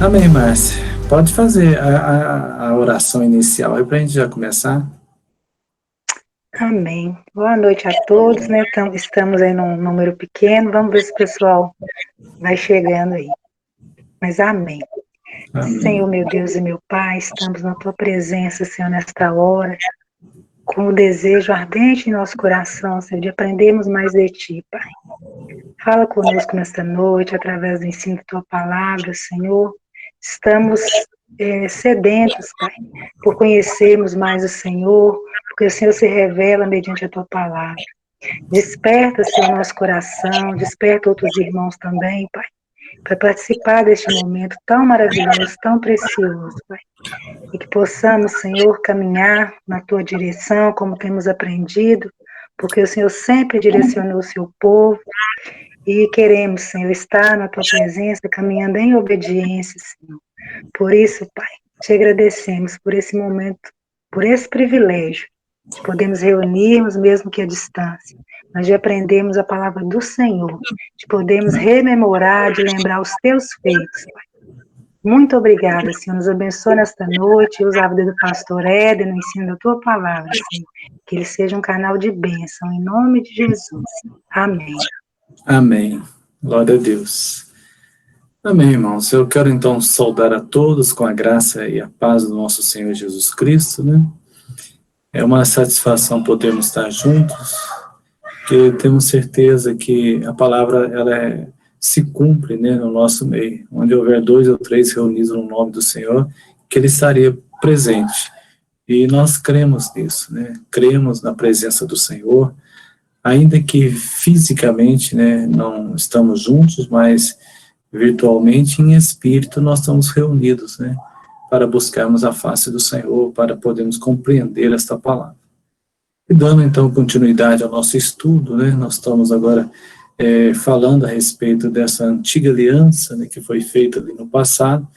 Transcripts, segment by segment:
Amém, Márcia. Pode fazer a oração inicial aí para a gente já começar. Amém. Boa noite a todos, né? Estamos aí num número pequeno, vamos ver se o pessoal vai chegando aí. Mas amém. Amém. Senhor, meu Deus e meu Pai, estamos na Tua presença, Senhor, nesta hora, com o desejo ardente em nosso coração, Senhor, de aprendermos mais de Ti, Pai. Fala conosco nesta noite, através do ensino da Tua palavra, Senhor. Estamos sedentos, Pai, por conhecermos mais o Senhor, porque o Senhor se revela mediante a Tua palavra. Desperta, Senhor, nosso coração, desperta outros irmãos também, Pai, para participar deste momento tão maravilhoso, tão precioso, Pai. E que possamos, Senhor, caminhar na Tua direção, como temos aprendido, porque o Senhor sempre direcionou o Seu povo, e queremos, Senhor, estar na Tua presença, caminhando em obediência, Senhor. Por isso, Pai, te agradecemos por esse momento, por esse privilégio de podermos reunirmos, mesmo que à distância, mas de aprendermos a palavra do Senhor, de podermos rememorar, de lembrar os Teus feitos, Pai. Muito obrigada, Senhor, nos abençoe nesta noite, usa a vida do pastor Éder no ensino da Tua palavra, Senhor, que ele seja um canal de bênção, em nome de Jesus. Amém. Amém. Glória a Deus. Amém, irmãos. Eu quero então saudar a todos com a graça e a paz do nosso Senhor Jesus Cristo, né? É uma satisfação podermos estar juntos, porque temos certeza que a palavra se cumpre, né, no nosso meio. Onde houver 2 ou 3 reunidos no nome do Senhor, que Ele estaria presente. E nós cremos nisso, né? Cremos na presença do Senhor, ainda que fisicamente, né, não estamos juntos, mas virtualmente, em espírito, nós estamos reunidos, né, para buscarmos a face do Senhor, para podermos compreender esta palavra. E dando, então, continuidade ao nosso estudo, né, nós estamos agora falando a respeito dessa antiga aliança, né, que foi feita ali no passado,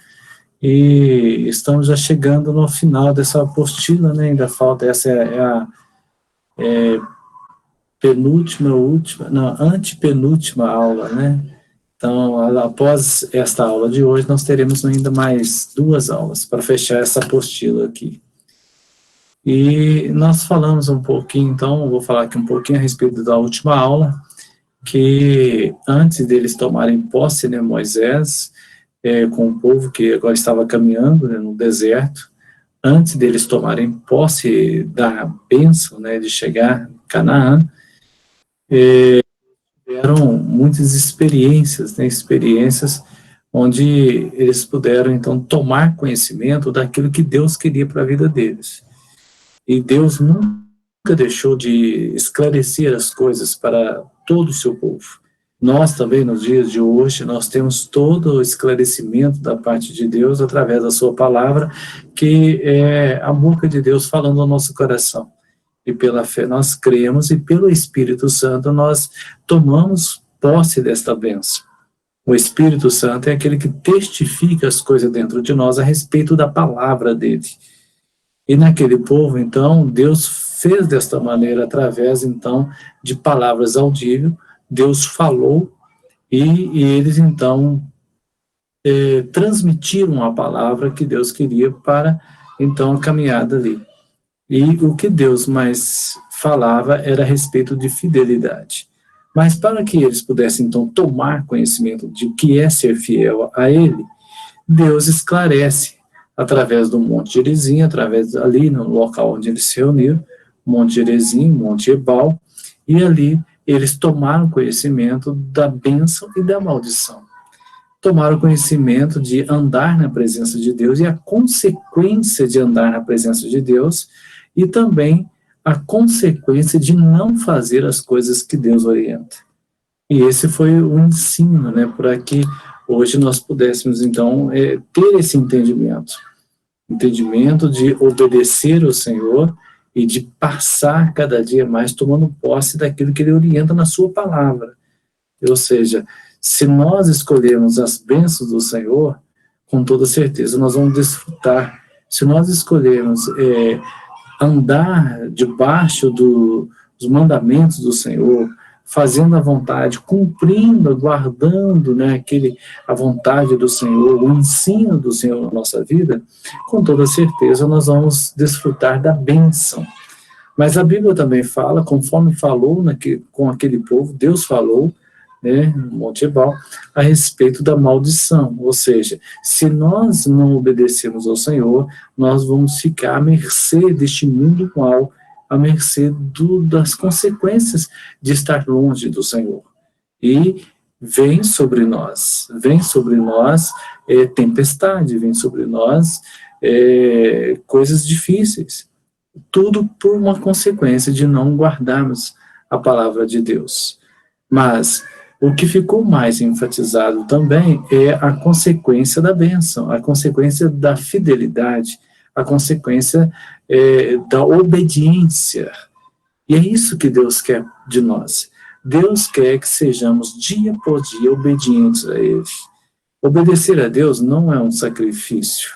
e estamos já chegando no final dessa apostila, né, ainda falta, essa é a antepenúltima aula, né? Então, após esta aula de hoje, nós teremos ainda mais 2 aulas para fechar essa apostila aqui. E nós falamos um pouquinho, então, vou falar aqui um pouquinho a respeito da última aula, que antes deles tomarem posse, né, Moisés, com o povo que agora estava caminhando, né, no deserto, antes deles tomarem posse da bênção, né, de chegar em Canaã, tiveram muitas experiências, né, experiências onde eles puderam, então, tomar conhecimento daquilo que Deus queria para a vida deles. E Deus nunca deixou de esclarecer as coisas para todo o seu povo. Nós também, nos dias de hoje, nós temos todo o esclarecimento da parte de Deus através da sua palavra, que é a boca de Deus falando ao nosso coração. E pela fé nós cremos, e pelo Espírito Santo nós tomamos posse desta bênção. O Espírito Santo é aquele que testifica as coisas dentro de nós a respeito da palavra dele. E naquele povo, então, Deus fez desta maneira, através, então, de palavras audíveis, Deus falou, e eles, então, transmitiram a palavra que Deus queria para, então, a caminhada ali. E o que Deus mais falava era a respeito de fidelidade. Mas para que eles pudessem, então, tomar conhecimento de o que é ser fiel a Ele, Deus esclarece através do Monte Gerizim, através ali no local onde eles se reuniram, Monte Gerizim, Monte Ebal, e ali eles tomaram conhecimento da bênção e da maldição. Tomaram conhecimento de andar na presença de Deus e a consequência de andar na presença de Deus, e também a consequência de não fazer as coisas que Deus orienta. E esse foi o ensino, né, para que hoje nós pudéssemos, então, ter esse entendimento de obedecer ao Senhor e de passar cada dia mais tomando posse daquilo que Ele orienta na sua palavra. Ou seja, se nós escolhermos as bênçãos do Senhor, com toda certeza nós vamos desfrutar. Se nós escolhermos andar debaixo dos mandamentos do Senhor, fazendo a vontade, cumprindo, guardando, né, a vontade do Senhor, o ensino do Senhor na nossa vida, com toda certeza nós vamos desfrutar da bênção. Mas a Bíblia também fala, conforme falou com aquele povo, Deus falou, né, no Monte Ebal, a respeito da maldição. Ou seja, se nós não obedecermos ao Senhor, nós vamos ficar à mercê deste mundo mal, à mercê das consequências de estar longe do Senhor. E vem sobre nós tempestade, vem sobre nós coisas difíceis. Tudo por uma consequência de não guardarmos a palavra de Deus. Mas o que ficou mais enfatizado também é a consequência da bênção, a consequência da fidelidade, a consequência da obediência. E é isso que Deus quer de nós. Deus quer que sejamos dia por dia obedientes a Ele. Obedecer a Deus não é um sacrifício.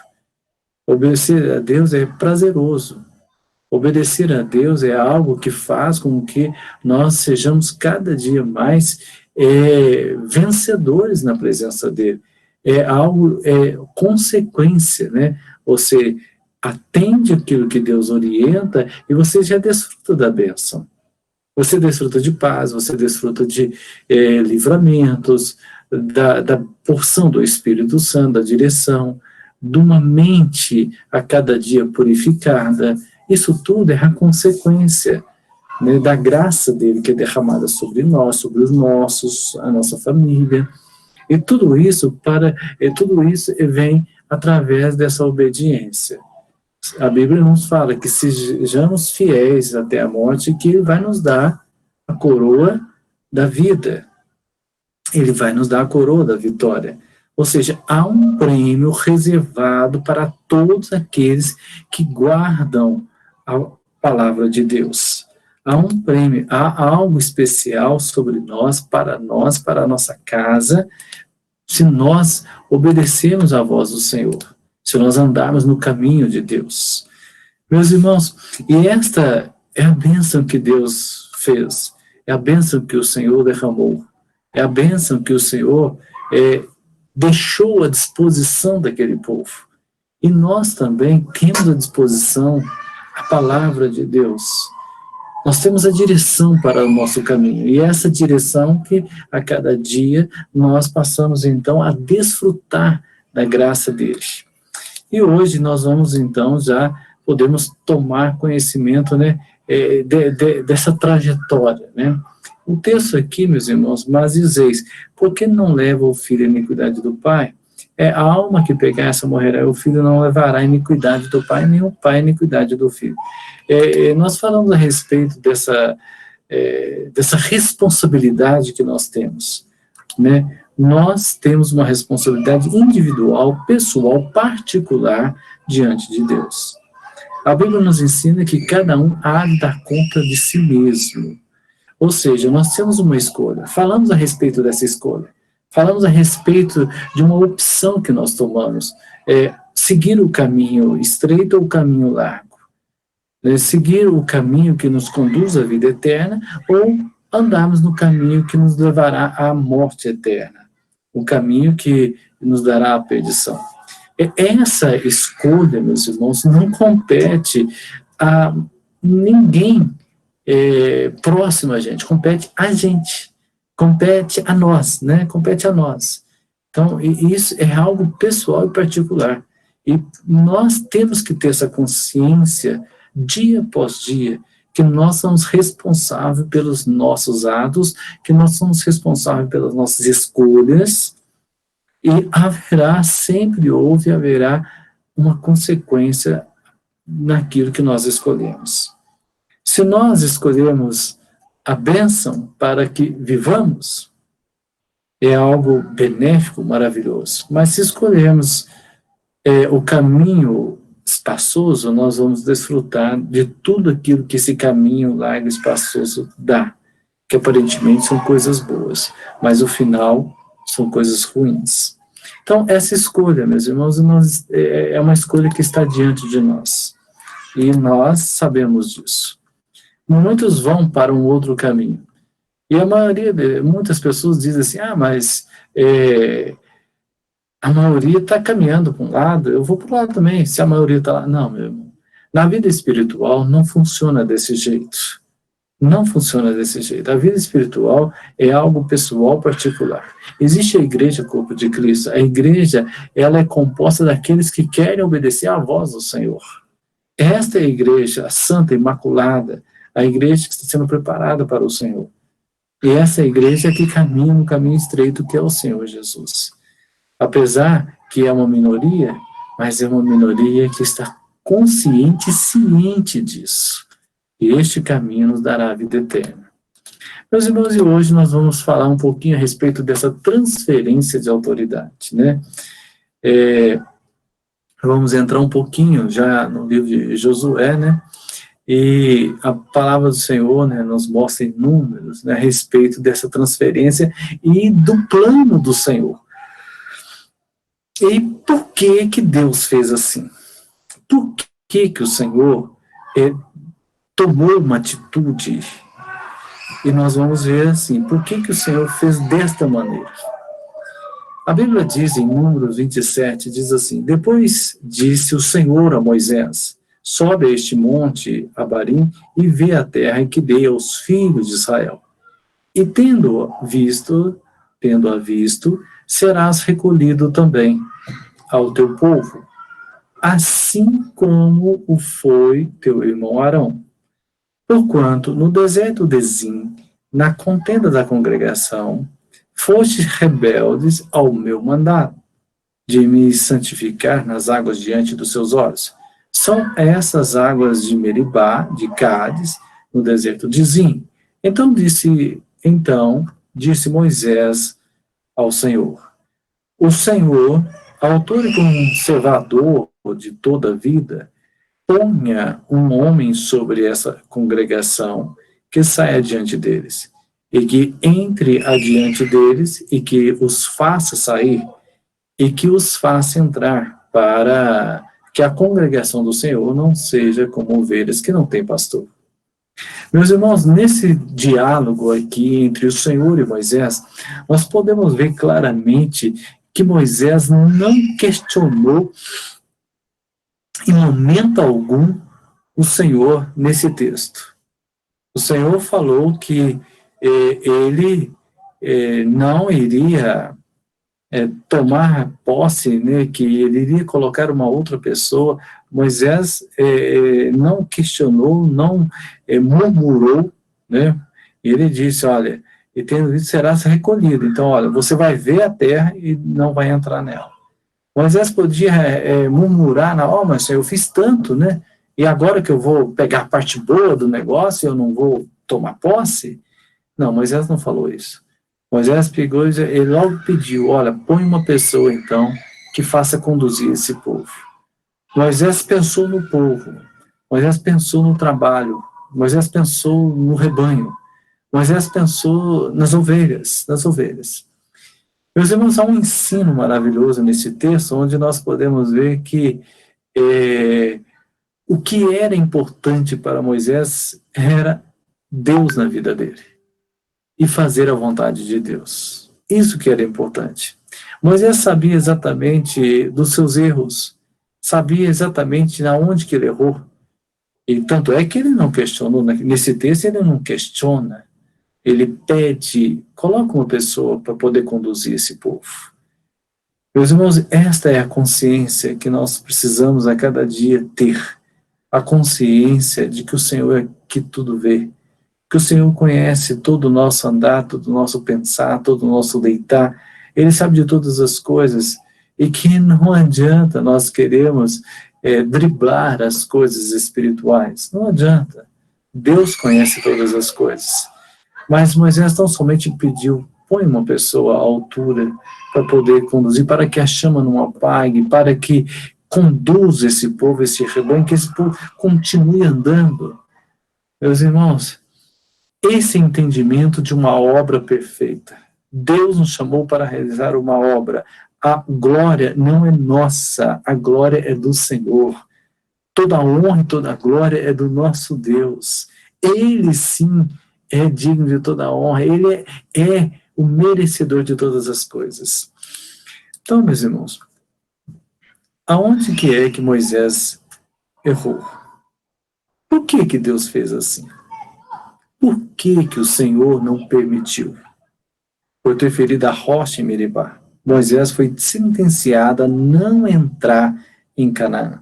Obedecer a Deus é prazeroso. Obedecer a Deus é algo que faz com que nós sejamos cada dia mais vencedores na presença dEle. É consequência, né? Você atende aquilo que Deus orienta e você já desfruta da bênção. Você desfruta de paz, você desfruta de livramentos, da porção do Espírito Santo, da direção, de uma mente a cada dia purificada. Isso tudo é a consequência, né, da graça dele que é derramada sobre nós, sobre os nossos, a nossa família. E tudo isso vem através dessa obediência. A Bíblia nos fala que sejamos fiéis até a morte, que Ele vai nos dar a coroa da vida. Ele vai nos dar a coroa da vitória. Ou seja, há um prêmio reservado para todos aqueles que guardam a palavra de Deus. Há um prêmio, há algo especial sobre nós, para a nossa casa, se nós obedecermos à voz do Senhor, se nós andarmos no caminho de Deus. Meus irmãos, e esta é a bênção que Deus fez, é a bênção que o Senhor derramou, é a bênção que o Senhor deixou à disposição daquele povo. E nós também temos à disposição a palavra de Deus. Nós temos a direção para o nosso caminho, e essa direção que a cada dia nós passamos então a desfrutar da graça dele. E hoje nós vamos então já podemos tomar conhecimento, né, dessa trajetória, né? O texto aqui, meus irmãos, mas dizeis, por que não leva o filho a iniquidade do pai? A alma que pegar essa morrerá, o filho não levará a iniquidade do pai, nem o pai a iniquidade do filho. Nós falamos a respeito dessa responsabilidade que nós temos, né? Nós temos uma responsabilidade individual, pessoal, particular, diante de Deus. A Bíblia nos ensina que cada um há de dar conta de si mesmo. Ou seja, nós temos uma escolha. Falamos a respeito dessa escolha. Falamos a respeito de uma opção que nós tomamos. Seguir o caminho estreito ou o caminho largo. Seguir o caminho que nos conduz à vida eterna ou andarmos no caminho que nos levará à morte eterna. O caminho que nos dará a perdição. Essa escolha, meus irmãos, não compete a ninguém próximo a gente, compete a gente, compete a nós, né? Compete a nós. Então, isso é algo pessoal e particular. E nós temos que ter essa consciência, dia após dia, que nós somos responsáveis pelos nossos atos, que nós somos responsáveis pelas nossas escolhas, e haverá uma consequência naquilo que nós escolhemos. Se nós escolhemos a bênção para que vivamos, é algo benéfico, maravilhoso. Mas se escolhermos o caminho espaçoso, nós vamos desfrutar de tudo aquilo que esse caminho largo e espaçoso dá, que aparentemente são coisas boas, mas o final são coisas ruins. Então, essa escolha, meus irmãos, é uma escolha que está diante de nós. E nós sabemos disso. Muitos vão para um outro caminho. E a maioria, muitas pessoas dizem assim, mas a maioria está caminhando para um lado, eu vou para o lado também, se a maioria está lá. Não, meu irmão. Na vida espiritual não funciona desse jeito. Não funciona desse jeito. A vida espiritual é algo pessoal particular. Existe a igreja, corpo de Cristo. A igreja, ela é composta daqueles que querem obedecer à voz do Senhor. Esta é a igreja, a santa, imaculada, a igreja que está sendo preparada para o Senhor. E essa é a igreja que caminha no caminho estreito que é o Senhor Jesus. Apesar que é uma minoria, mas é uma minoria que está consciente e ciente disso. E este caminho nos dará a vida eterna. Meus irmãos, e hoje nós vamos falar um pouquinho a respeito dessa transferência de autoridade, né? Vamos entrar um pouquinho já no livro de Josué, né? E a palavra do Senhor, né, nos mostra em números, né, a respeito dessa transferência e do plano do Senhor. E por que que Deus fez assim? Por que que o Senhor tomou uma atitude? E nós vamos ver assim, por que que o Senhor fez desta maneira? A Bíblia diz em Números 27, diz assim, depois disse o Senhor a Moisés, sobe a este monte Abarim e vê a terra em que dei aos filhos de Israel. E tendo-a visto, serás recolhido também ao teu povo, assim como o foi teu irmão Arão. Porquanto no deserto de Zim, na contenda da congregação, fostes rebeldes ao meu mandato, de me santificar nas águas diante dos seus olhos. São essas águas de Meribá, de Cádiz, no deserto de Zim. Então disse Moisés ao Senhor, o Senhor, autor e conservador de toda a vida, ponha um homem sobre essa congregação que saia diante deles, e que entre adiante deles, e que os faça sair, e que os faça entrar, para que a congregação do Senhor não seja como ovelhas que não têm pastor. Meus irmãos, nesse diálogo aqui entre o Senhor e Moisés, nós podemos ver claramente que Moisés não questionou em momento algum o Senhor nesse texto. O Senhor falou que ele não iria tomar posse, né, que ele iria colocar uma outra pessoa. Moisés não questionou, não murmurou, né? Ele disse, olha, e tendo visto serás recolhido. Então, olha, você vai ver a terra e não vai entrar nela. Moisés podia murmurar, mas Senhor, eu fiz tanto, né? E agora que eu vou pegar a parte boa do negócio, eu não vou tomar posse? Não, Moisés não falou isso. Moisés pegou e ele logo pediu, olha, põe uma pessoa então que faça conduzir esse povo. Moisés pensou no povo, Moisés pensou no trabalho, Moisés pensou no rebanho, Moisés pensou nas ovelhas. Meus irmãos, há um ensino maravilhoso nesse texto, onde nós podemos ver que o que era importante para Moisés era Deus na vida dele e fazer a vontade de Deus. Isso que era importante. Moisés sabia exatamente dos seus erros, sabia exatamente onde que ele errou. E tanto é que ele não questionou, nesse texto ele não questiona, ele pede, coloca uma pessoa para poder conduzir esse povo. Meus irmãos, esta é a consciência que nós precisamos a cada dia ter, a consciência de que o Senhor é que tudo vê, que o Senhor conhece todo o nosso andar, todo o nosso pensar, todo o nosso deitar, Ele sabe de todas as coisas, e que não adianta nós queremos driblar as coisas espirituais, não adianta, Deus conhece todas as coisas, mas Moisés tão somente pediu, põe uma pessoa à altura para poder conduzir, para que a chama não apague, para que conduza esse povo, esse rebanho, que esse povo continue andando. Meus irmãos, esse entendimento de uma obra perfeita. Deus nos chamou para realizar uma obra. A glória não é nossa, a glória é do Senhor. Toda a honra e toda a glória é do nosso Deus. Ele sim é digno de toda a honra, ele é o merecedor de todas as coisas. Então, meus irmãos, aonde que é que Moisés errou? Por que que Deus fez assim? Por que que o Senhor não permitiu? Por ter ferido a rocha em Meribá, Moisés foi sentenciado a não entrar em Canaã.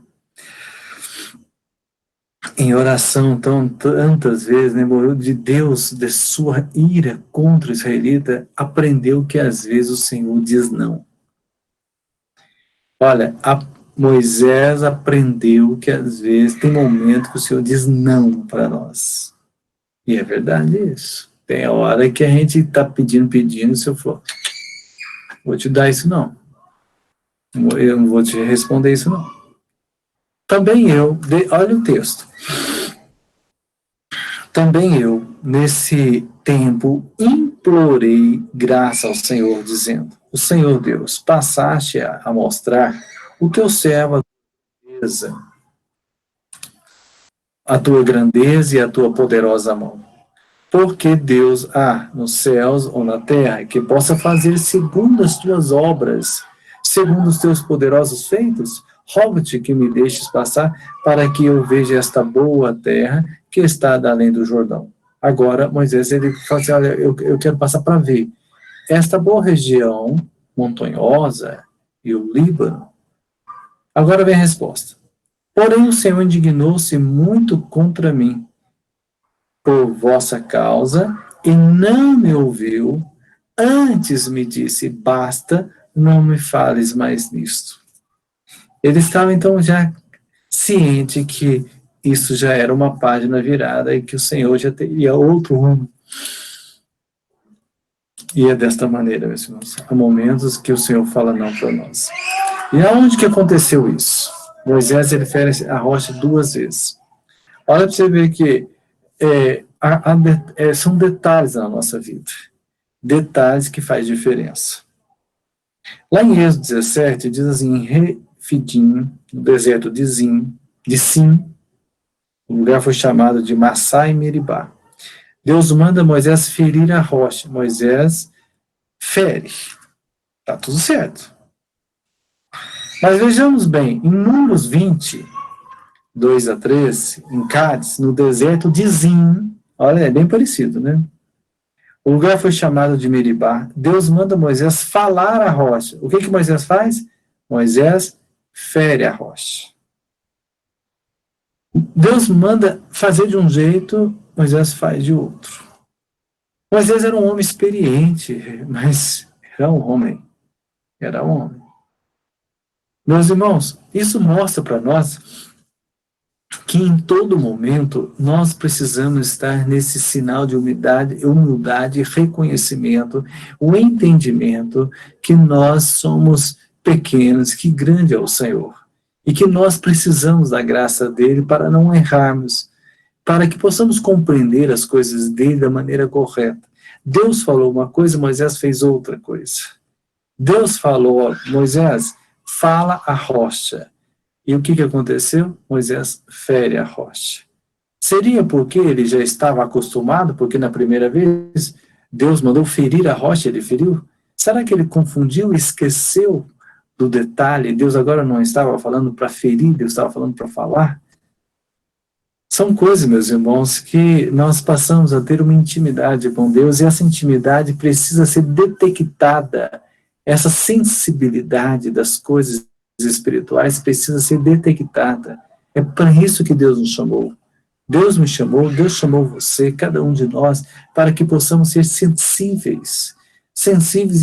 Em oração, tantas vezes, né, de Deus, de sua ira contra o israelita, aprendeu que às vezes o Senhor diz não. Olha, Moisés aprendeu que às vezes tem momento que o Senhor diz não para nós. E é verdade isso. Tem hora que a gente está pedindo, e o Senhor falou, vou te dar isso não. Eu não vou te responder isso não. Também olha o texto. Também eu, nesse tempo, implorei graça ao Senhor, dizendo, o Senhor Deus, passaste a mostrar o teu servo a tua grandeza e a tua poderosa mão. Porque Deus há nos céus ou na terra que possa fazer segundo as tuas obras, segundo os teus poderosos feitos? Rogo-te que me deixes passar para que eu veja esta boa terra que está além do Jordão. Agora, Moisés, ele fala assim, olha, eu quero passar para ver esta boa região montanhosa e o Líbano. Agora vem a resposta. Porém, o Senhor indignou-se muito contra mim por vossa causa e não me ouviu, antes me disse, basta, não me fales mais nisto. Ele estava então já ciente que isso já era uma página virada e que o Senhor já teria outro rumo. E é desta maneira, meus irmãos, há momentos que o Senhor fala não para nós. E aonde que aconteceu isso? Moisés, ele fere a rocha 2 vezes. Olha para você ver que são detalhes na nossa vida. Detalhes que faz diferença. Lá em Êxodo 17, diz assim, em Refidim, no deserto de Sim, o lugar foi chamado de Massá e Meribá. Deus manda Moisés ferir a rocha. Moisés fere. Tá tudo certo. Mas vejamos bem, em Números 20, 2 a 3, em Cádiz, no deserto de Zim, olha, é bem parecido, né? O lugar foi chamado de Meribá. Deus manda Moisés falar a rocha. O que que Moisés faz? Moisés fere a rocha. Deus manda fazer de um jeito, Moisés faz de outro. Moisés era um homem experiente, mas era um homem. Era um homem. Meus irmãos, isso mostra para nós que em todo momento nós precisamos estar nesse sinal de humildade, reconhecimento, o entendimento que nós somos pequenos, que grande é o Senhor. E que nós precisamos da graça dele para não errarmos, para que possamos compreender as coisas dele da maneira correta. Deus falou uma coisa, Moisés fez outra coisa. Deus falou, Moisés, fala a rocha. E o que aconteceu? Moisés fere a rocha. Seria porque ele já estava acostumado, porque na primeira vez Deus mandou ferir a rocha, ele feriu? Será que ele confundiu e esqueceu do detalhe? Deus agora não estava falando para ferir, Deus estava falando para falar? São coisas, meus irmãos, que nós passamos a ter uma intimidade com Deus e essa intimidade precisa ser detectada. Essa sensibilidade das coisas espirituais precisa ser detectada. É para isso que Deus nos chamou. Deus me chamou, Deus chamou você, cada um de nós, para que possamos ser sensíveis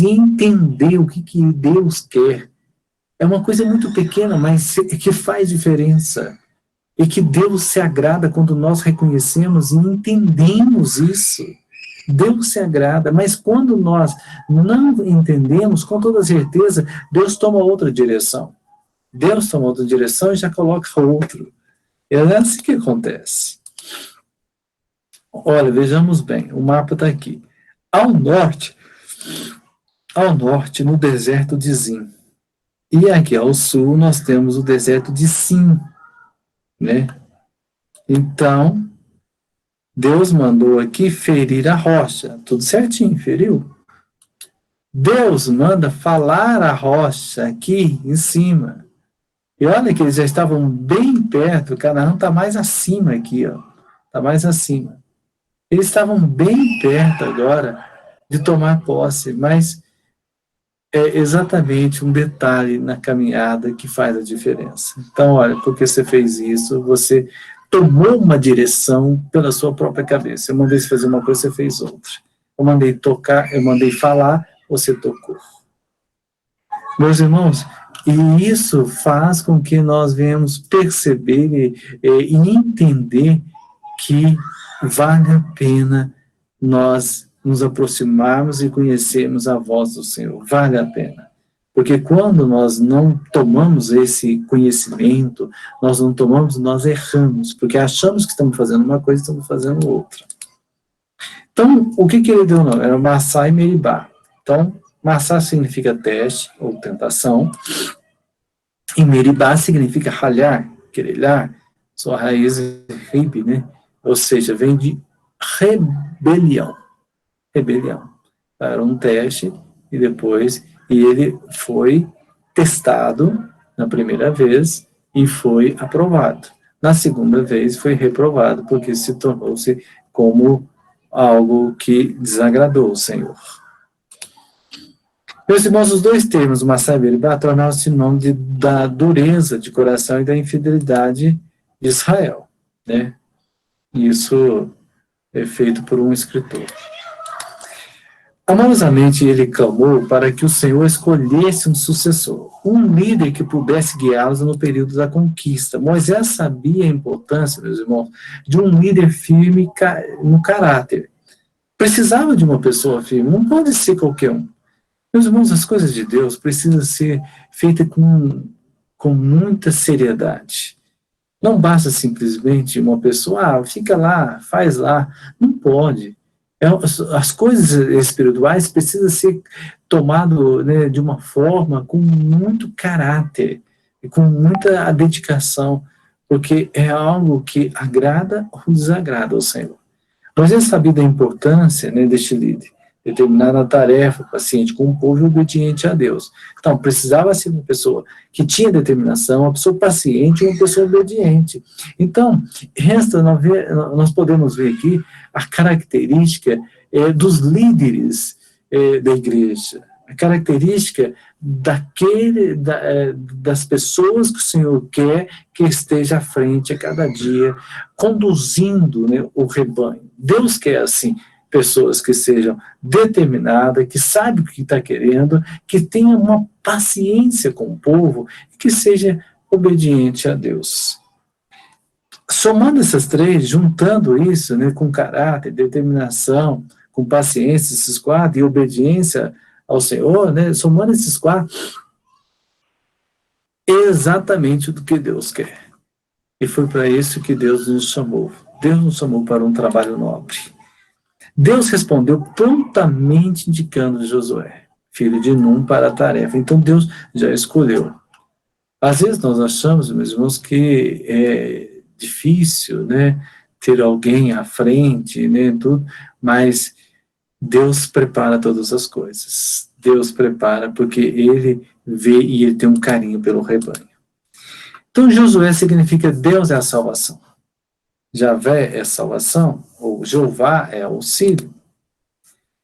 e entender o que Deus quer. É uma coisa muito pequena, mas que faz diferença. E que Deus se agrada quando nós reconhecemos e entendemos isso. Deus se agrada, mas quando nós não entendemos, com toda certeza, Deus toma outra direção. Deus toma outra direção e já coloca outro. É assim que acontece. Olha, vejamos bem, o mapa está aqui. Ao norte, no deserto de Zim. E aqui ao sul nós temos o deserto de Sim, né? Então, Deus mandou aqui ferir a rocha, tudo certinho, feriu. Deus manda falar a rocha aqui em cima. E olha que eles já estavam bem perto, Canaã está mais acima aqui, ó. Está mais acima. Eles estavam bem perto agora de tomar posse, mas é exatamente um detalhe na caminhada que faz a diferença. Então, olha, porque você fez isso, você tomou uma direção pela sua própria cabeça. Eu mandei você fazer uma coisa, você fez outra. Eu mandei tocar, eu mandei falar, você tocou. Meus irmãos, e isso faz com que nós venhamos perceber e entender que vale a pena nós nos aproximarmos e conhecermos a voz do Senhor. Vale a pena. Porque quando nós não tomamos esse conhecimento, nós não tomamos, nós erramos, porque achamos que estamos fazendo uma coisa e estamos fazendo outra. Então, o que ele deu? Não? Era Massá e Meribá. Então, Massá significa teste ou tentação, e Meribá significa ralhar, querelhar, sua raiz é rib, né? Ou seja, vem de rebelião. Rebelião. Era um teste e depois ele foi testado na primeira vez e foi aprovado. Na segunda vez foi reprovado porque se tornou-se como algo que desagradou o Senhor. Meus irmãos, os dois termos, Massá e Meribá, tornaram-se sinônimo da dureza de coração e da infidelidade de Israel, né? Isso é feito por um escritor. Amorosamente ele clamou para que o Senhor escolhesse um sucessor, um líder que pudesse guiá-los no período da conquista. Moisés sabia a importância, meus irmãos, de um líder firme no caráter. Precisava de uma pessoa firme, não pode ser qualquer um. Meus irmãos, as coisas de Deus precisam ser feitas com muita seriedade. Não basta simplesmente uma pessoa, fica lá, faz lá. Não pode. As coisas espirituais precisam ser tomadas, né, de uma forma com muito caráter, e com muita dedicação, porque é algo que agrada ou desagrada ao Senhor. Moisés sabia da importância, né, deste líder, determinar a tarefa, paciente com o povo e obediente a Deus. Então, precisava ser uma pessoa que tinha determinação, uma pessoa paciente e uma pessoa obediente. Então, nós podemos ver aqui a característica dos líderes da igreja, a característica das pessoas que o Senhor quer que esteja à frente a cada dia, conduzindo, né, o rebanho. Deus quer assim, pessoas que sejam determinadas, que saibam o que está querendo, que tenham uma paciência com o povo e que seja obediente a Deus. Somando essas três, juntando isso, né, com caráter, determinação, com paciência, esses quatro, e obediência ao Senhor, né, somando esses quatro, é exatamente o que Deus quer. E foi para isso que Deus nos chamou. Deus nos chamou para um trabalho nobre. Deus respondeu prontamente indicando Josué, filho de Num, para a tarefa. Então Deus já escolheu. Às vezes nós achamos, meus irmãos, que é difícil, né, ter alguém à frente, né, tudo, mas Deus prepara todas as coisas. Deus prepara porque Ele vê e Ele tem um carinho pelo rebanho. Então Josué significa Deus é a salvação. Javé é salvação, ou Jeová é auxílio.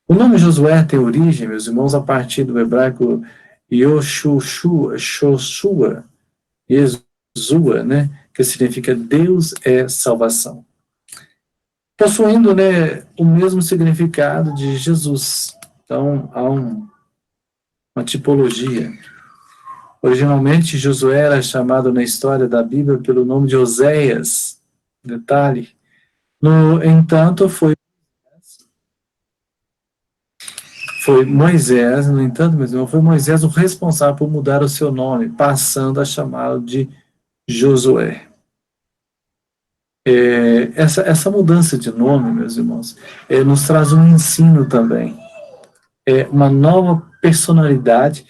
O nome Josué tem origem, meus irmãos, a partir do hebraico Yoshua, Yeshua, né, que significa Deus é salvação. Possuindo, né, o mesmo significado de Jesus. Então, há uma tipologia. Originalmente, Josué era chamado na história da Bíblia pelo nome de Oséias. Detalhe. No entanto, foi Moisés, no entanto, meu irmão, foi Moisés o responsável por mudar o seu nome, passando a chamá-lo de Josué. Essa mudança de nome, meus irmãos, nos traz um ensino também. Uma nova personalidade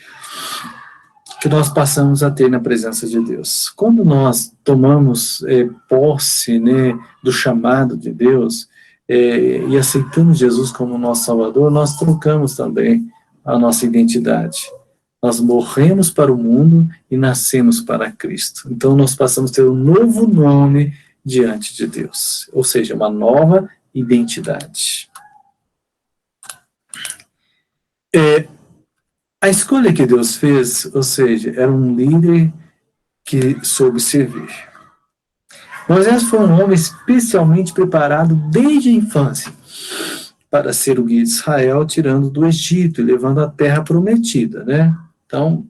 que nós passamos a ter na presença de Deus. Quando nós tomamos posse, né, do chamado de Deus, e aceitamos Jesus como nosso Salvador, nós trocamos também a nossa identidade. Nós morremos para o mundo e nascemos para Cristo. Então nós passamos a ter um novo nome diante de Deus, ou seja, uma nova identidade. A escolha que Deus fez, ou seja, era um líder que soube servir. Moisés foi um homem especialmente preparado desde a infância para ser o guia de Israel, tirando do Egito e levando a terra prometida, né? Então,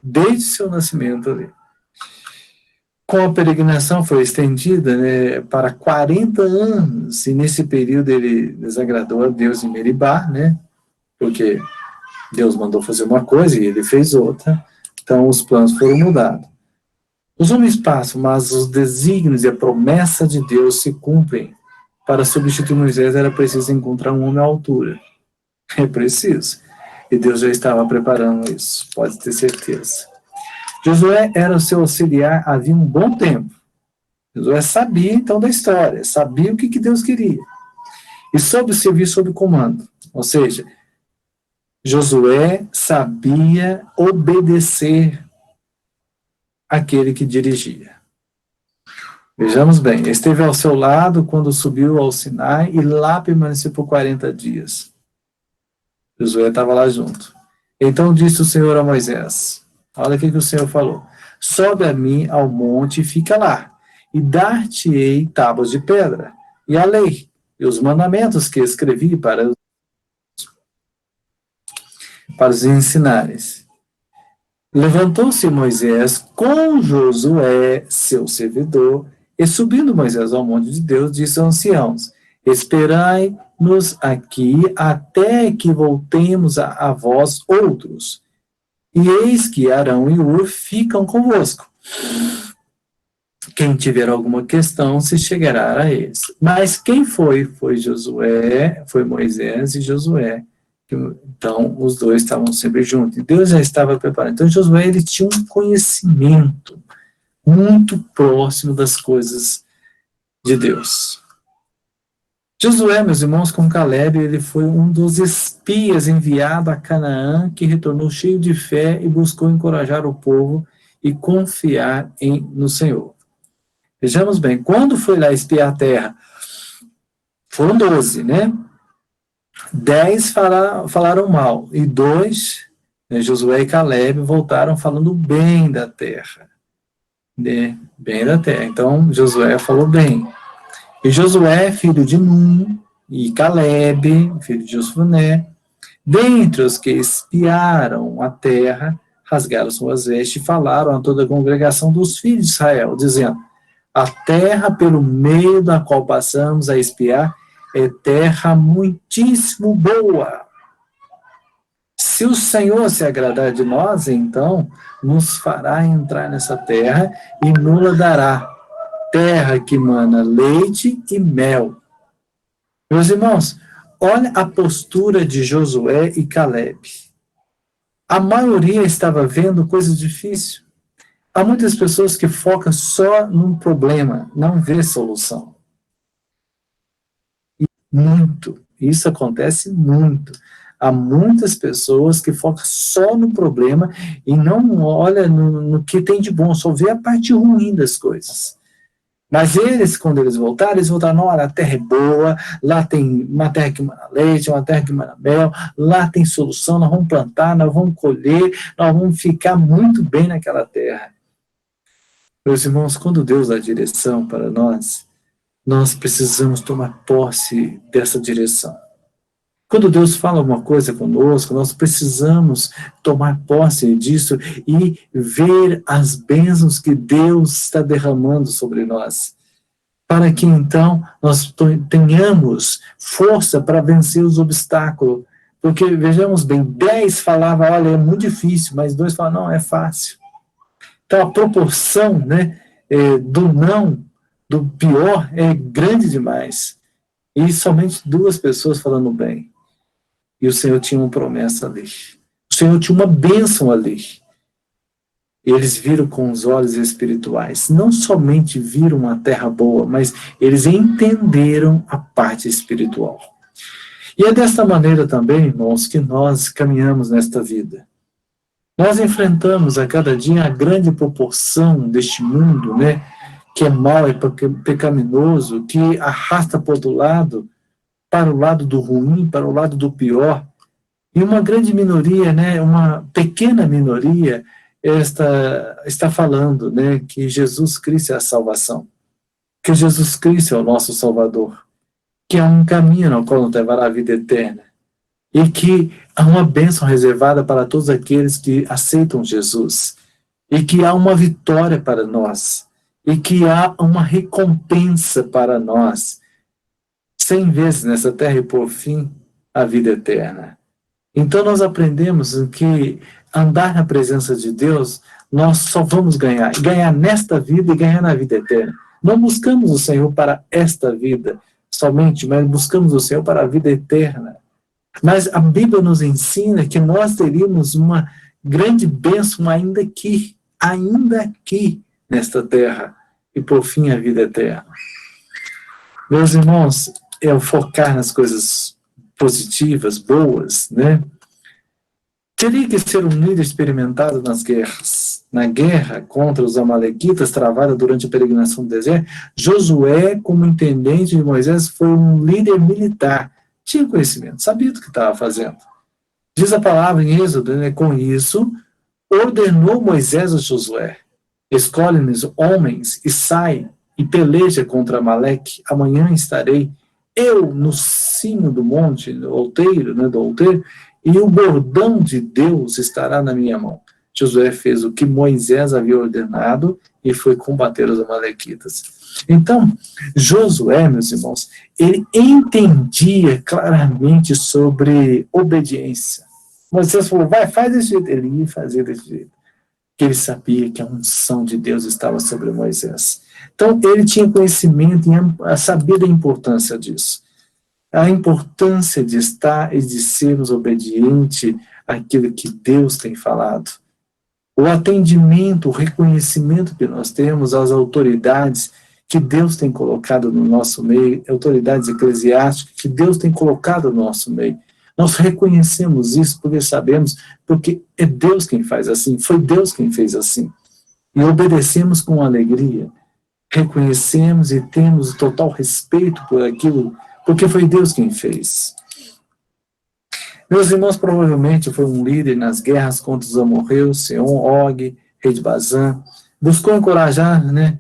desde seu nascimento ali. Com a peregrinação foi estendida, né, para 40 anos, e nesse período ele desagradou a Deus em Meribá, né? Porque Deus mandou fazer uma coisa e ele fez outra, então os planos foram mudados. Os homens passam, mas os desígnios e a promessa de Deus se cumprem. Para substituir Moisés era preciso encontrar um homem à altura. É preciso. E Deus já estava preparando isso, pode ter certeza. Josué era o seu auxiliar havia um bom tempo. Josué sabia então da história, sabia o que Deus queria. E soube servir sob comando. Ou seja, Josué sabia obedecer aquele que dirigia. Vejamos bem, esteve ao seu lado quando subiu ao Sinai e lá permaneceu por 40 dias. Josué estava lá junto. Então disse o Senhor a Moisés, olha o que o Senhor falou, sobe a mim ao monte e fica lá, e dar-te-ei tábuas de pedra, e a lei, e os mandamentos que escrevi para os ensinares. Levantou-se Moisés com Josué, seu servidor, e subindo Moisés ao monte de Deus, disse aos anciãos, esperai-nos aqui até que voltemos a vós outros. E eis que Arão e Hur ficam convosco. Quem tiver alguma questão se chegará a eles. Mas quem foi? Foi Josué, foi Moisés e Josué. Então, os dois estavam sempre juntos. E Deus já estava preparando. Então, Josué, ele tinha um conhecimento muito próximo das coisas de Deus. Josué, meus irmãos, com Caleb, ele foi um dos espias enviado a Canaã, que retornou cheio de fé e buscou encorajar o povo e confiar no Senhor. Vejamos bem, quando foi lá espiar a terra, foram 12, né? 10 falaram mal, e 2, né, Josué e Caleb, voltaram falando bem da terra. Né? Bem da terra. Então, Josué falou bem. E Josué, filho de Num, e Caleb, filho de Josué, dentre os que espiaram a terra, rasgaram suas vestes e falaram a toda a congregação dos filhos de Israel, dizendo, a terra pelo meio da qual passamos a espiar é terra muitíssimo boa. Se o Senhor se agradar de nós, então nos fará entrar nessa terra e nos dará terra que mana leite e mel. Meus irmãos, olha a postura de Josué e Caleb. A maioria estava vendo coisas difíceis. Há muitas pessoas que focam só num problema, não vê solução. Muito. Isso acontece muito. Há muitas pessoas que focam só no problema e não olham no que tem de bom, só vê a parte ruim das coisas. Mas eles, quando eles voltaram, olha, a terra é boa, lá tem uma terra que mana leite, uma terra que mana mel, lá tem solução, nós vamos plantar, nós vamos colher, nós vamos ficar muito bem naquela terra. Meus irmãos, quando Deus dá direção para nós precisamos tomar posse dessa direção. Quando Deus fala alguma coisa conosco, nós precisamos tomar posse disso e ver as bênçãos que Deus está derramando sobre nós, para que então nós tenhamos força para vencer os obstáculos. Porque, vejamos bem, 10 falavam, olha, é muito difícil, mas 2 falavam, não, é fácil. Então a proporção, né, do não, do pior, é grande demais. E somente 2 pessoas falando bem. E o Senhor tinha uma promessa ali. O Senhor tinha uma bênção ali. Eles viram com os olhos espirituais. Não somente viram uma terra boa, mas eles entenderam a parte espiritual. E é desta maneira também, irmãos, que nós caminhamos nesta vida. Nós enfrentamos a cada dia a grande proporção deste mundo, né, que é mau, é pecaminoso, que arrasta para o lado do ruim, para o lado do pior. E uma grande minoria, né, uma pequena minoria, está falando, né, que Jesus Cristo é a salvação, que Jesus Cristo é o nosso Salvador, que há um caminho no qual nos levará à vida eterna, e que há uma bênção reservada para todos aqueles que aceitam Jesus, e que há uma vitória para nós, e que há uma recompensa para nós, 100 vezes nessa terra e por fim a vida eterna. Então nós aprendemos que andar na presença de Deus, nós só vamos ganhar nesta vida e ganhar na vida eterna. Não buscamos o Senhor para esta vida somente, mas buscamos o Senhor para a vida eterna. Mas a Bíblia nos ensina que nós teríamos uma grande bênção ainda aqui nesta terra, e por fim a vida eterna. Meus irmãos, é o focar nas coisas positivas, boas, né? Teria que ser um líder experimentado nas guerras. Na guerra contra os amalequitas, travada durante a peregrinação do deserto, Josué, como intendente de Moisés, foi um líder militar. Tinha conhecimento, sabia do que estava fazendo. Diz a palavra em Êxodo, né? Com isso, ordenou Moisés a Josué: escolhe-nos homens e sai e peleja contra Amaleque. Amanhã estarei eu no cimo do monte, do outeiro, e o bordão de Deus estará na minha mão. Josué fez o que Moisés havia ordenado e foi combater os amalequitas. Então, Josué, meus irmãos, ele entendia claramente sobre obediência. Moisés falou, vai, faz desse jeito. Ele ia fazer desse jeito. Porque ele sabia que a unção de Deus estava sobre Moisés. Então, ele tinha conhecimento e sabia da importância disso. A importância de estar e de sermos obedientes àquilo que Deus tem falado. O atendimento, o reconhecimento que nós temos às autoridades que Deus tem colocado no nosso meio, autoridades eclesiásticas que Deus tem colocado no nosso meio. Nós reconhecemos isso porque sabemos, porque é Deus quem faz assim, foi Deus quem fez assim. E obedecemos com alegria. Reconhecemos e temos total respeito por aquilo, porque foi Deus quem fez. Meus irmãos, provavelmente foi um líder nas guerras contra os amorreus, Seom, Og, rei de Bazã. Buscou encorajar, né?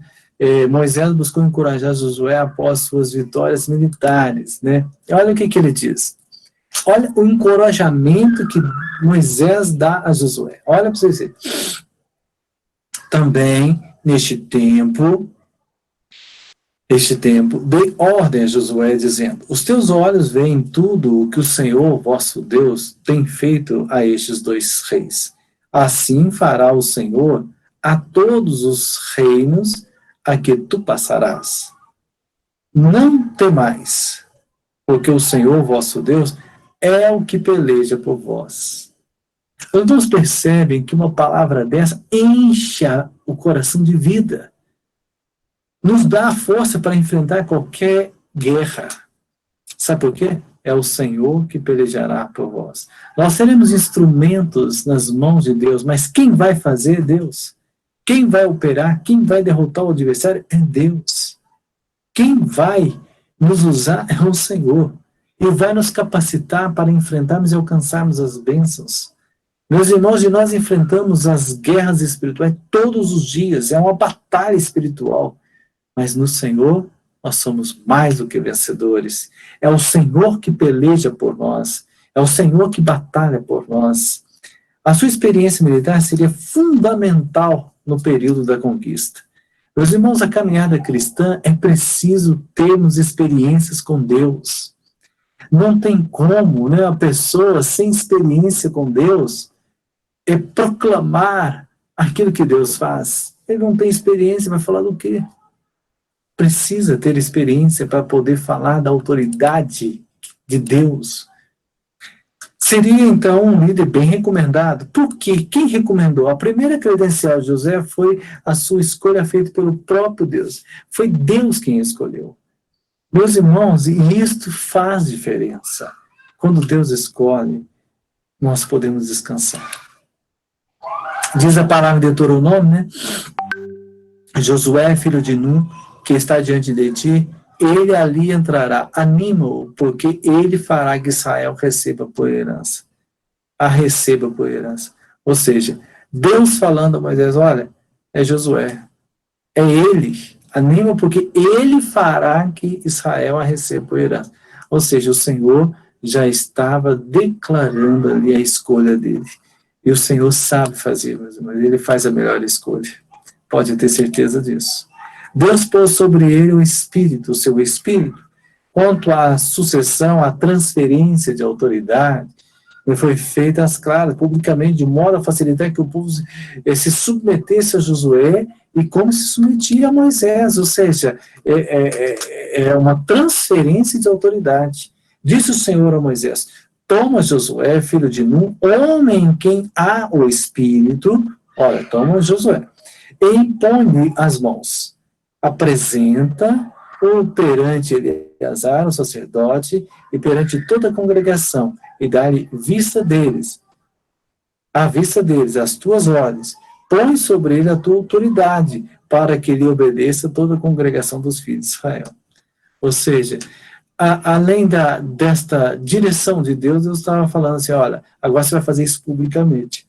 Moisés buscou encorajar Josué após suas vitórias militares, né? E olha o que ele diz. Olha o encorajamento que Moisés dá a Josué. Olha para vocês verem. Também, neste tempo, dei ordem a Josué, dizendo, os teus olhos veem tudo o que o Senhor, vosso Deus, tem feito a estes dois reis. Assim fará o Senhor a todos os reinos a que tu passarás. Não temais, porque o Senhor, vosso Deus, é o que peleja por vós. Os irmãos percebem que uma palavra dessa enche o coração de vida. Nos dá a força para enfrentar qualquer guerra. Sabe por quê? É o Senhor que pelejará por vós. Nós seremos instrumentos nas mãos de Deus, mas quem vai fazer é Deus. Quem vai operar, quem vai derrotar o adversário é Deus. Quem vai nos usar é o Senhor. E vai nos capacitar para enfrentarmos e alcançarmos as bênçãos. Meus irmãos, e nós enfrentamos as guerras espirituais todos os dias. É uma batalha espiritual. Mas no Senhor, nós somos mais do que vencedores. É o Senhor que peleja por nós. É o Senhor que batalha por nós. A sua experiência militar seria fundamental no período da conquista. Meus irmãos, a caminhada cristã é preciso termos experiências com Deus. Não tem como, né, a pessoa sem experiência com Deus proclamar aquilo que Deus faz. Ele não tem experiência, vai falar do quê? Precisa ter experiência para poder falar da autoridade de Deus. Seria, então, um líder bem recomendado. Por quê? Quem recomendou? A primeira credencial de José foi a sua escolha feita pelo próprio Deus. Foi Deus quem escolheu. Meus irmãos, e isto faz diferença. Quando Deus escolhe, nós podemos descansar. Diz a palavra de Deuteronômio, né? Josué, filho de Nun, que está diante de ti, ele ali entrará. Anima-o, porque ele fará que Israel receba por herança. A receba por herança. Ou seja, Deus falando a Moisés, olha, é Josué, é ele. Anima, porque ele fará que Israel a receba por herança. Ou seja, o Senhor já estava declarando ali a escolha dele. E o Senhor sabe fazer, meus irmãos, ele faz a melhor escolha. Pode ter certeza disso. Deus pôs sobre ele o Espírito, o seu Espírito. Quanto à sucessão, à transferência de autoridade, foi feita às claras, publicamente, de modo a facilitar que o povo se submetesse a Josué e como se submetia a Moisés, ou seja, é uma transferência de autoridade. Disse o Senhor a Moisés, toma Josué, filho de Nun, homem em quem há o Espírito, olha, toma Josué, e impõe-lhe as mãos, apresenta-o perante Eleazar, o sacerdote, e perante toda a congregação, e dá-lhe vista deles, à vista deles, as tuas ordens, põe sobre ele a tua autoridade, para que ele obedeça toda a congregação dos filhos de Israel. Ou seja, além desta direção de Deus, Deus estava falando assim, olha, agora você vai fazer isso publicamente.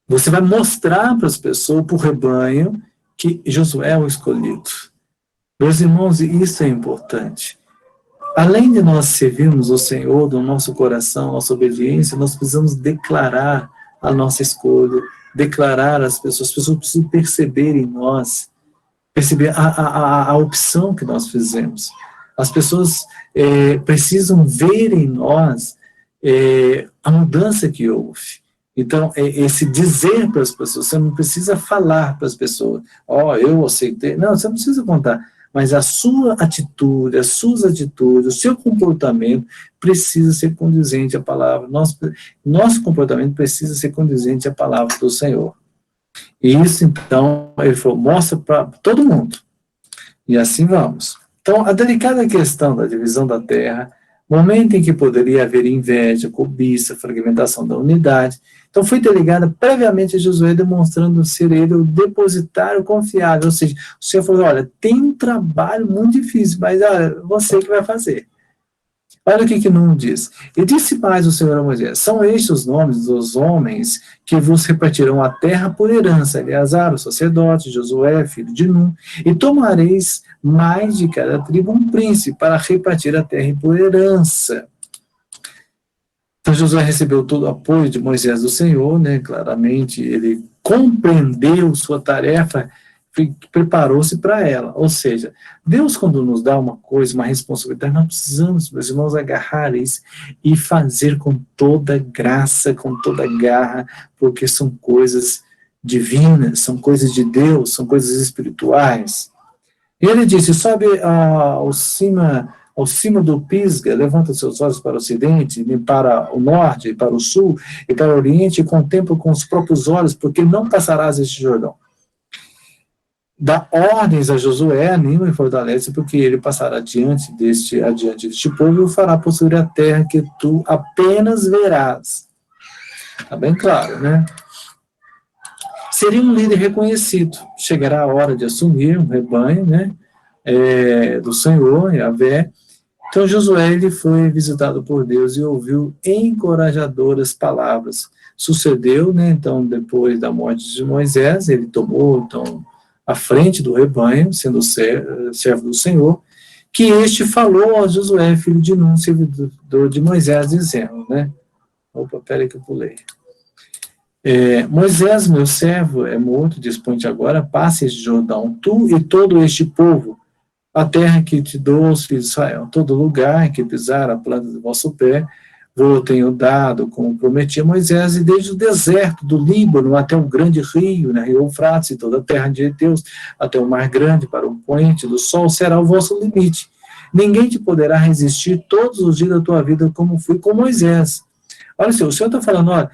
Você vai mostrar para as pessoas, para o rebanho, que Josué é o escolhido. Meus irmãos, isso é importante. Além de nós servirmos o Senhor do nosso coração, nossa obediência, nós precisamos declarar a nossa escolha, declarar às pessoas precisam perceber em nós, perceber a opção que nós fizemos. As pessoas precisam ver em nós a mudança que houve. Então, esse dizer para as pessoas, você não precisa falar para as pessoas, eu aceitei, não, você não precisa contar, mas a sua atitude, as suas atitudes, o seu comportamento precisa ser condizente à palavra, nosso comportamento precisa ser condizente à palavra do Senhor. E isso, então, ele falou, mostra para todo mundo, e assim vamos. Então, a delicada questão da divisão da terra, momento em que poderia haver inveja, cobiça, fragmentação da unidade, então foi delegada previamente a Josué, demonstrando ser ele o depositário confiável, ou seja, o Senhor falou, olha, tem um trabalho muito difícil, mas olha, você que vai fazer. Olha o que Nun diz. E disse mais o Senhor a Moisés, são estes os nomes dos homens que vos repartirão a terra por herança, Eleazar, o sacerdote, Josué, filho de Nun, e tomareis mais de cada tribo um príncipe para repartir a terra por herança. Então Josué recebeu todo o apoio de Moisés do Senhor, né? Claramente ele compreendeu sua tarefa, preparou-se para ela. Ou seja, Deus, quando nos dá uma coisa, uma responsabilidade, nós precisamos, meus irmãos, agarrar isso e fazer com toda graça, com toda garra, porque são coisas divinas, são coisas de Deus, são coisas espirituais. E ele disse, sobe ao cima do Pisga, levanta seus olhos para o ocidente, para o norte, para o sul e para o oriente, e contempla com os próprios olhos, porque não passarás este Jordão. Dá ordens a Josué, anima e fortalece, porque ele passará adiante deste povo e o fará possuir a terra que tu apenas verás. Está bem claro, né? Seria um líder reconhecido. Chegará a hora de assumir um rebanho, né? Do Senhor, Yahvé. Então Josué ele foi visitado por Deus e ouviu encorajadoras palavras. Sucedeu, né? Então, depois da morte de Moisés, ele tomou, então, à frente do rebanho, sendo servo do Senhor, que este falou a Josué, filho de Nun, servidor de Moisés, dizendo, né? Opa, peraí que eu pulei. Moisés, meu servo, é morto, dispõe-te agora, passe este Jordão, tu e todo este povo, a terra que te dou aos filhos de Israel, todo lugar em que pisar a planta do vosso pé, vou tenho dado, como prometi a Moisés, e desde o deserto do Líbano até o grande rio, né, rio Eufrates, e toda a terra de Deus, até o mar grande, para o poente do sol, será o vosso limite. ninguém te poderá resistir todos os dias da tua vida, como fui com Moisés. Olha, o Senhor está falando, olha,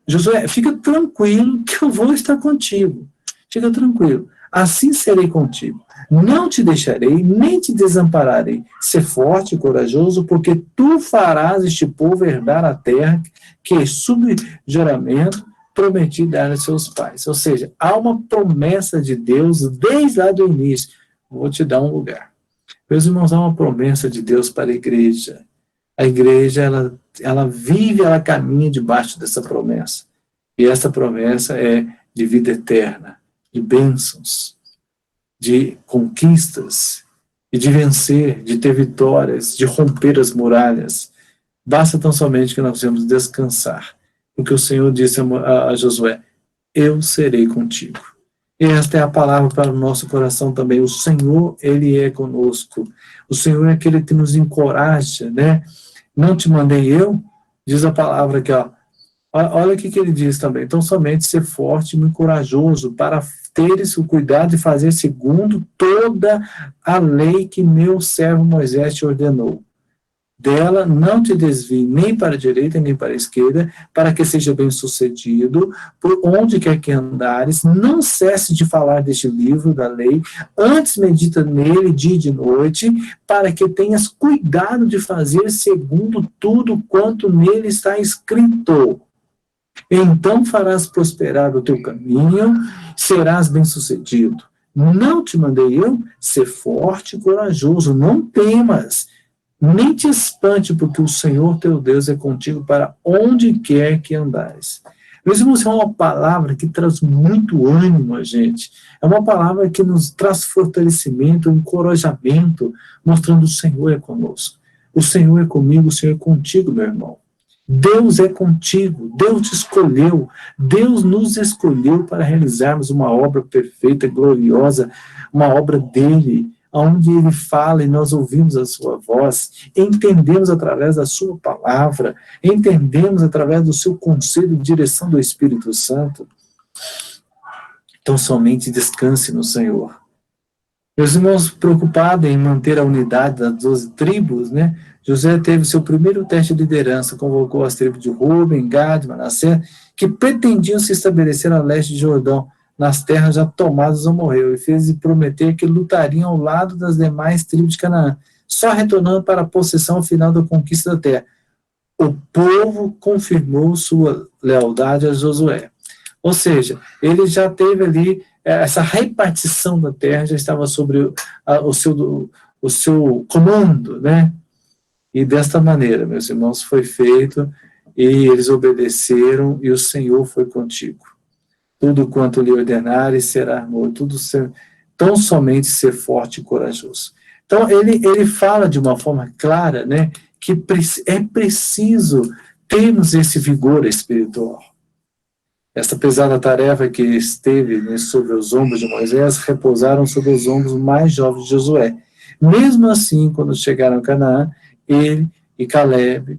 Josué, fica tranquilo que eu vou estar contigo. Fica tranquilo. Assim serei contigo. Não te deixarei, nem te desampararei. Ser forte e corajoso, porque tu farás este povo herdar a terra que, sob juramento, prometi dar a seus pais. Ou seja, há uma promessa de Deus desde lá do início. Vou te dar um lugar. Meus irmãos, há uma promessa de Deus para a igreja. A igreja, ela vive, ela caminha debaixo dessa promessa. E essa promessa é de vida eterna, de bênçãos, de conquistas, e de vencer, de ter vitórias, de romper as muralhas. Basta tão somente que nós devemos descansar. Porque o Senhor disse a Josué, eu serei contigo. E esta é a palavra para o nosso coração também. O Senhor, Ele é conosco. O Senhor é aquele que nos encoraja, né? Não te mandei eu, diz a palavra aqui, ó. Olha o que ele diz também. Então, somente ser forte e corajoso para teres o cuidado de fazer segundo toda a lei que meu servo Moisés te ordenou. Dela não te desvie nem para a direita nem para a esquerda, para que seja bem sucedido, por onde quer que andares, não cesse de falar deste livro da lei, antes medita nele dia e de noite, para que tenhas cuidado de fazer segundo tudo quanto nele está escrito. Então farás prosperar o teu caminho, serás bem sucedido. Não te mandei eu? Ser forte e corajoso, não temas, nem te espante, porque o Senhor teu Deus é contigo para onde quer que andares. Meus irmãos, é uma palavra que traz muito ânimo a gente. É uma palavra que nos traz fortalecimento, encorajamento, mostrando o Senhor é conosco. O Senhor é comigo, o Senhor é contigo, meu irmão. Deus é contigo, Deus te escolheu, Deus nos escolheu para realizarmos uma obra perfeita, gloriosa, uma obra dele, onde ele fala e nós ouvimos a sua voz, entendemos através da sua palavra, entendemos através do seu conselho e direção do Espírito Santo. Então somente descanse no Senhor. Meus irmãos, preocupados em manter a unidade das 12 tribos, né? José teve seu primeiro teste de liderança, convocou as tribos de Rúben, Gad, Manassés, que pretendiam se estabelecer a leste de Jordão, nas terras já tomadas ou morreu, e fez prometer que lutariam ao lado das demais tribos de Canaã, só retornando para a possessão final da conquista da terra. O povo confirmou sua lealdade a Josué. Ou seja, ele já teve ali, essa repartição da terra já estava sobre o seu comando, né? E desta maneira, meus irmãos, foi feito, e eles obedeceram, e o Senhor foi contigo. Tudo quanto lhe ordenares será morto, tão somente ser forte e corajoso. Então, ele fala de uma forma clara, né, que é preciso termos esse vigor espiritual. Essa pesada tarefa que esteve, né, sobre os ombros de Moisés, repousaram sobre os ombros mais jovens de Josué. Mesmo assim, quando chegaram a Canaã, ele e Caleb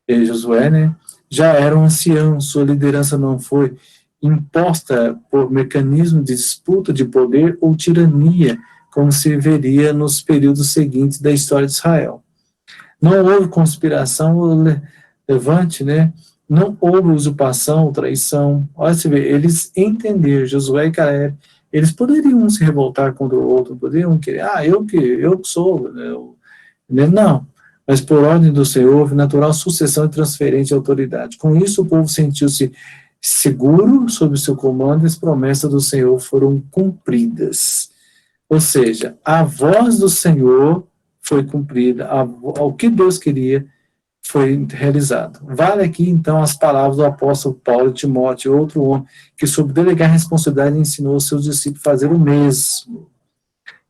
e Josué, né, já eram anciãos, sua liderança não foi imposta por mecanismo de disputa de poder ou tirania, como se veria nos períodos seguintes da história de Israel. Não houve conspiração ou levante, né? Não houve usurpação ou traição. Olha, você vê, eles entenderam, Josué e Caleb, eles poderiam se revoltar contra o outro, poderiam querer, eu que sou, não. Mas por ordem do Senhor, houve natural sucessão e transferência de autoridade. Com isso, o povo sentiu-se seguro sob seu comando, e as promessas do Senhor foram cumpridas. Ou seja, a voz do Senhor foi cumprida, o que Deus queria foi realizado. Vale aqui, então, as palavras do apóstolo Paulo e Timóteo, outro homem, que sob delegar responsabilidade ensinou aos seus discípulos a fazer o mesmo.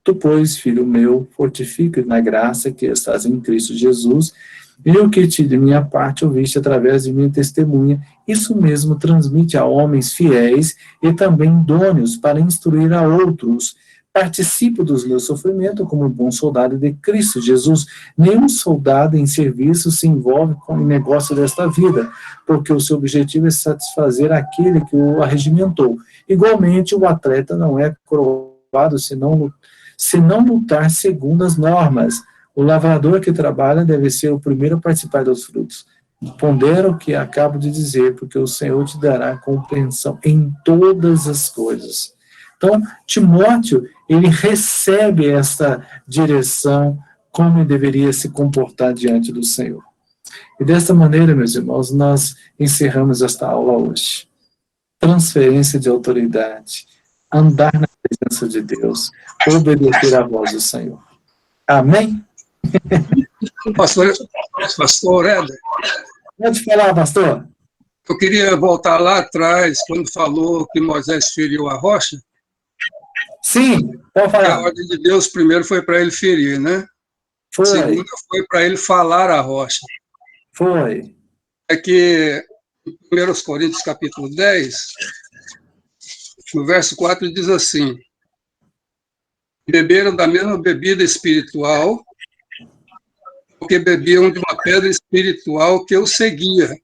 Tu, pois, filho meu, fortifica na graça que estás em Cristo Jesus, e o que de minha parte ouviste através de minha testemunha, isso mesmo transmite a homens fiéis e também idôneos para instruir a outros. Participo dos meus sofrimentos como um bom soldado de Cristo Jesus. Nenhum soldado em serviço se envolve com o negócio desta vida, porque o seu objetivo é satisfazer aquele que o arregimentou. Igualmente, o atleta não é coroado se não lutar segundo as normas. O lavrador que trabalha deve ser o primeiro a participar dos frutos. Pondera o que acabo de dizer, porque o Senhor te dará compreensão em todas as coisas. Então, Timóteo, ele recebe essa direção, como ele deveria se comportar diante do Senhor. E desta maneira, meus irmãos, nós encerramos esta aula hoje. Transferência de autoridade, andar na presença de Deus, obedecer à voz do Senhor. Amém? Pastor Éder, Pode falar, pastor. eu queria voltar lá atrás, quando falou que Moisés feriu a rocha. Sim, pode A falar. ordem de Deus primeiro foi para ele ferir, né? Foi, Segunda foi para ele falar a rocha. foi. É que em 1 Coríntios capítulo 10, no verso 4 diz assim: beberam da mesma bebida espiritual, porque bebiam de uma pedra espiritual que os seguia,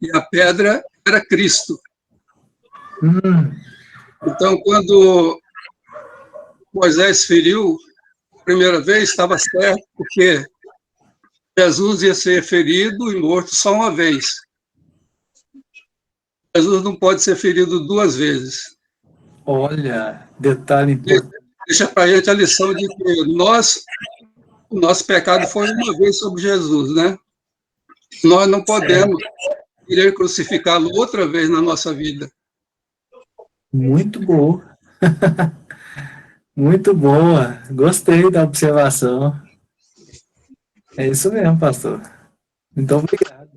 e a pedra era Cristo. Então, quando Moisés feriu a primeira vez, estava certo, porque Jesus ia ser ferido e morto só uma vez. Jesus não pode ser ferido duas vezes. Olha, detalhe importante. Deixa para a gente a lição de que o nosso pecado foi uma vez sobre Jesus, né? Nós não podemos querer crucificá-lo outra vez na nossa vida. Muito boa. Muito boa. Gostei da observação. É isso mesmo, pastor. Muito obrigado.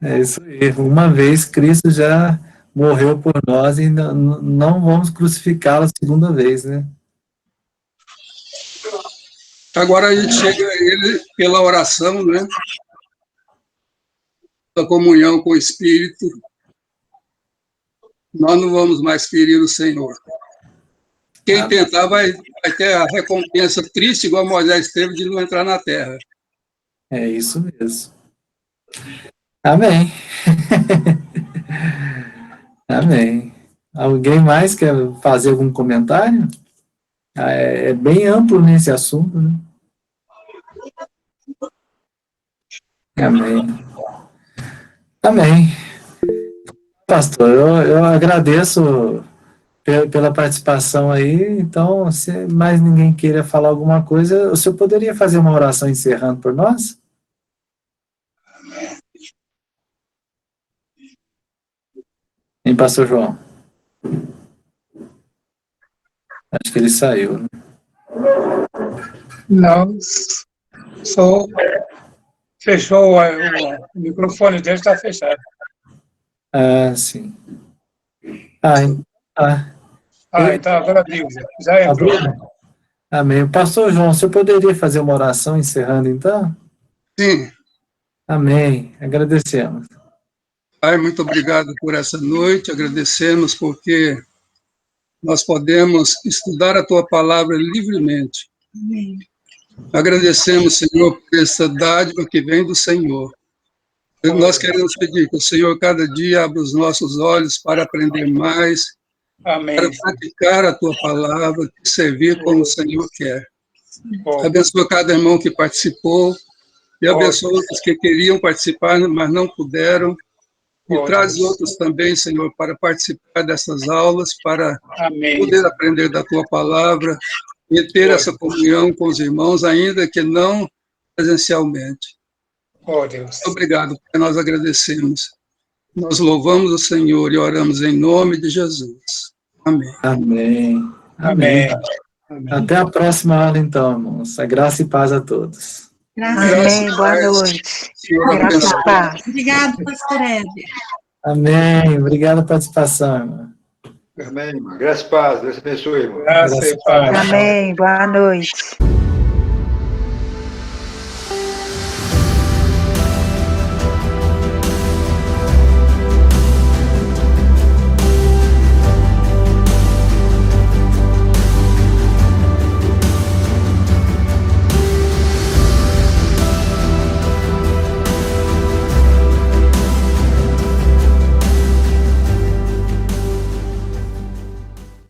É isso aí. Uma vez Cristo já morreu por nós e não vamos crucificá-lo a segunda vez, né? Agora a gente chega a ele pela oração, né? Pela comunhão com o Espírito. Nós não vamos mais ferir o Senhor. Quem tentar vai ter a recompensa triste, igual Moisés teve, de não entrar na terra. É isso mesmo. Amém. Amém. Alguém mais quer fazer algum comentário? É bem amplo nesse assunto, né? Amém. Amém. Pastor, eu agradeço pela participação aí. Então, se mais ninguém queira falar alguma coisa, o senhor poderia fazer uma oração encerrando por nós? Hein, pastor João? Acho que ele saiu, né? Não, só fechou o microfone dele, está fechado. Ah, sim. Então agora abriu, já entrou. Amém. Pastor João, o senhor poderia fazer uma oração encerrando, então? Sim. Amém. Agradecemos. Pai, muito obrigado por essa noite. Agradecemos porque nós podemos estudar a Tua palavra livremente. Amém. Agradecemos, Senhor, por essa dádiva que vem do Senhor. Nós queremos pedir que o Senhor cada dia abra os nossos olhos para aprender mais, Amém. para praticar a Tua palavra, te servir como o Senhor quer. Abençoa cada irmão que participou e abençoa os que queriam participar, mas não puderam. E traz outros também, Senhor, para participar dessas aulas, para poder aprender da Tua palavra e ter essa comunhão com os irmãos, ainda que não presencialmente. Deus. Obrigado, porque nós agradecemos. Nós louvamos o Senhor e oramos em nome de Jesus. Amém. Amém. Amém. Até a próxima aula, então, irmãos. A graça e paz a todos. Amém. Boa noite. Graças e paz. Obrigado, pastor Éder. Amém. Obrigado pela participação, irmão. Amém, irmão. Graças e paz. Deus abençoe, irmão. Graças e paz. Amém. Boa noite.